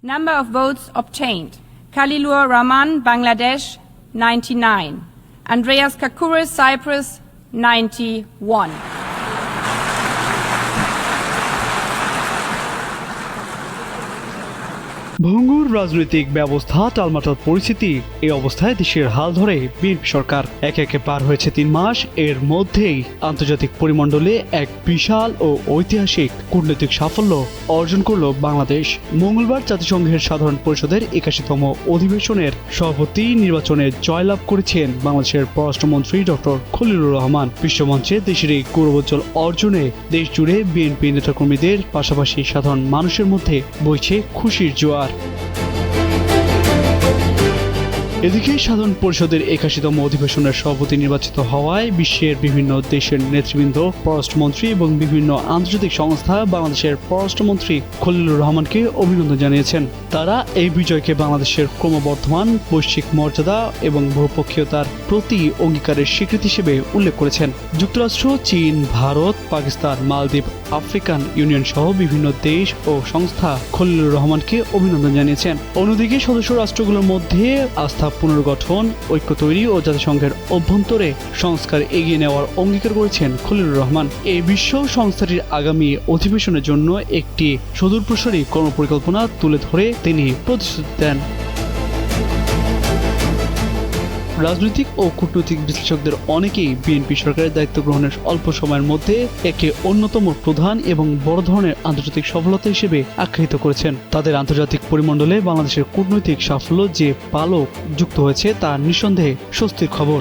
Number of votes obtained. Khalilur Rahman, Bangladesh, 99. Andreas Kakouris, Cyprus, 91. ভঙ্গুর রাজনৈতিক ব্যবস্থা টালমাটাল পরিস্থিতি এই অবস্থায় দেশের হাল ধরে বিএনপি সরকার একে একে পার হয়েছে 3 মাস। এর মধ্যেই আন্তর্জাতিক পরিমণ্ডলে এক বিশাল ও ঐতিহাসিক কূটনৈতিক সাফল্য অর্জন করল বাংলাদেশ। মঙ্গলবার জাতিসংঘের সাধারণ পরিষদের 81তম অধিবেশনের সভাপতি নির্বাচনে জয়লাভ করেছেন বাংলাদেশের পররাষ্ট্রমন্ত্রী ডক্টর খলিলুর রহমান। বিশ্বমঞ্চে দেশের এই গৌরবোজ্জ্বল অর্জনে দেশ জুড়ে বিএনপি নেতাকর্মীদের পাশাপাশি সাধারণ মানুষের মধ্যে বইছে খুশির জোয়ার। এদিকে সাধারণ পরিষদের 81তম অধিবেশনের সভাপতি নির্বাচিত হওয়ায় বিশ্বের বিভিন্ন দেশের নেতৃবৃন্দ, পররাষ্ট্রমন্ত্রী এবং বিভিন্ন আন্তর্জাতিক সংস্থা বাংলাদেশের পররাষ্ট্রমন্ত্রী খলিলুর রহমানকে অভিনন্দন জানিয়েছেন। তারা এই বিজয়কে বাংলাদেশের ক্রমবর্ধমান বৈশ্বিক মর্যাদা এবং বহুপক্ষীয়তার প্রতি অঙ্গীকারের স্বীকৃতি হিসেবে উল্লেখ করেছেন। যুক্তরাষ্ট্র, চীন, ভারত, পাকিস্তান, মালদ্বীপ, আফ্রিকান ইউনিয়ন সহ বিভিন্ন দেশ ও সংস্থা খলিলুর রহমানকে অভিনন্দন জানিয়েছেন। অন্যদিকে সদস্য রাষ্ট্রগুলোর মধ্যে আস্থা পুনর্গঠন, ঐক্য তৈরি ও জাতিসংঘের অভ্যন্তরে সংস্কার এগিয়ে নেওয়ার অঙ্গীকার করেছেন খলিলুর রহমান। এই বিশ্ব সংস্থাটির আগামী অধিবেশনের জন্য একটি সুদূরপ্রসারী কর্মপরিকল্পনা তুলে ধরে তিনি প্রতিশ্রুতি দেন। রাজনৈতিক ও কূটনৈতিক বিশ্লেষকদের অনেকেই বিএনপি সরকারের দায়িত্ব গ্রহণের অল্প সময়ের মধ্যে একে অন্যতম প্রধান এবং বড় ধরনের আন্তর্জাতিক সফলতা হিসেবে আখ্যায়িত করেছেন। তাদের আন্তর্জাতিক পরিমণ্ডলে বাংলাদেশের কূটনৈতিক সাফল্য যে পালক যুক্ত হয়েছে তা নিঃসন্দেহে স্বস্তির খবর।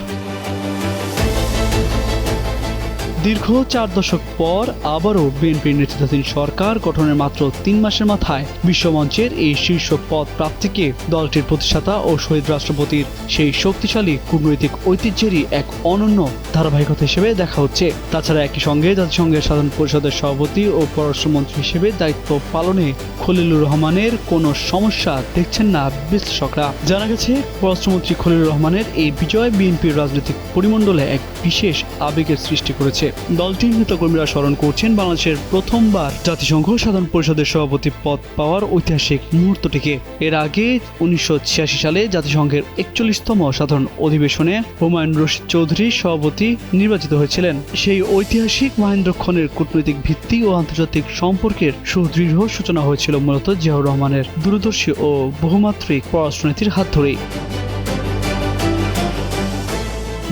দীর্ঘ 4 দশক পর আবারও বিএনপির নেতৃত্বাধীন সরকার গঠনের মাত্র 3 মাসের মাথায় বিশ্বমঞ্চের এই শীর্ষ পদ প্রাপ্তিকে দলটির প্রতিষ্ঠাতা ও শহীদ রাষ্ট্রপতির সেই শক্তিশালী কূটনৈতিক ঐতিহ্যেরই এক অনন্য ধারাবাহিকতা হিসেবে দেখা হচ্ছে। তাছাড়া একই সঙ্গে জাতিসংঘের সাধারণ পরিষদের সভাপতি ও পররাষ্ট্রমন্ত্রী হিসেবে দায়িত্ব পালনে খলিলুর রহমানের কোনো সমস্যা দেখছেন না বিশ্লেষকরা। জানা গেছে, পররাষ্ট্রমন্ত্রী খলিলুর রহমানের এই বিজয় বিএনপির রাজনৈতিক পরিমণ্ডলে এক বিশেষ আবেগের সৃষ্টি করেছে। দলটির নেতাকর্মীরা স্মরণ করছেন বাংলাদেশের প্রথমবার জাতিসংঘ সাধারণ পরিষদের সভাপতি পদ পাওয়ার ঐতিহাসিক মুহূর্তটিকে। এর আগে 1986 সালে জাতিসংঘের 41তম সাধারণ অধিবেশনে হুমায়ুন রশিদ চৌধুরী সভাপতি নির্বাচিত হয়েছিলেন। সেই ঐতিহাসিক মহেন্দ্রক্ষণের কূটনৈতিক ভিত্তি ও আন্তর্জাতিক সম্পর্কের সুদৃঢ় সূচনা হয়েছিল মূলত জিয়াউর রহমানের দূরদর্শী ও বহুমাত্রিক পররাষ্ট্রনীতির হাত ধরেই।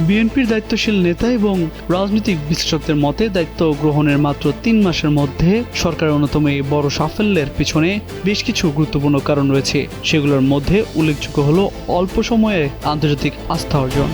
বিএনপির দায়িত্বশীল নেতা এবং রাজনৈতিক বিশ্লেষকদের মতে দায়িত্ব গ্রহণের মাত্র 3 মাসের মধ্যে সরকারের অন্যতম এই বড় সাফল্যের পিছনে বেশ কিছু গুরুত্বপূর্ণ কারণ রয়েছে। সেগুলোর মধ্যে উল্লেখযোগ্য হলো অল্প সময়ে আন্তর্জাতিক আস্থা অর্জন।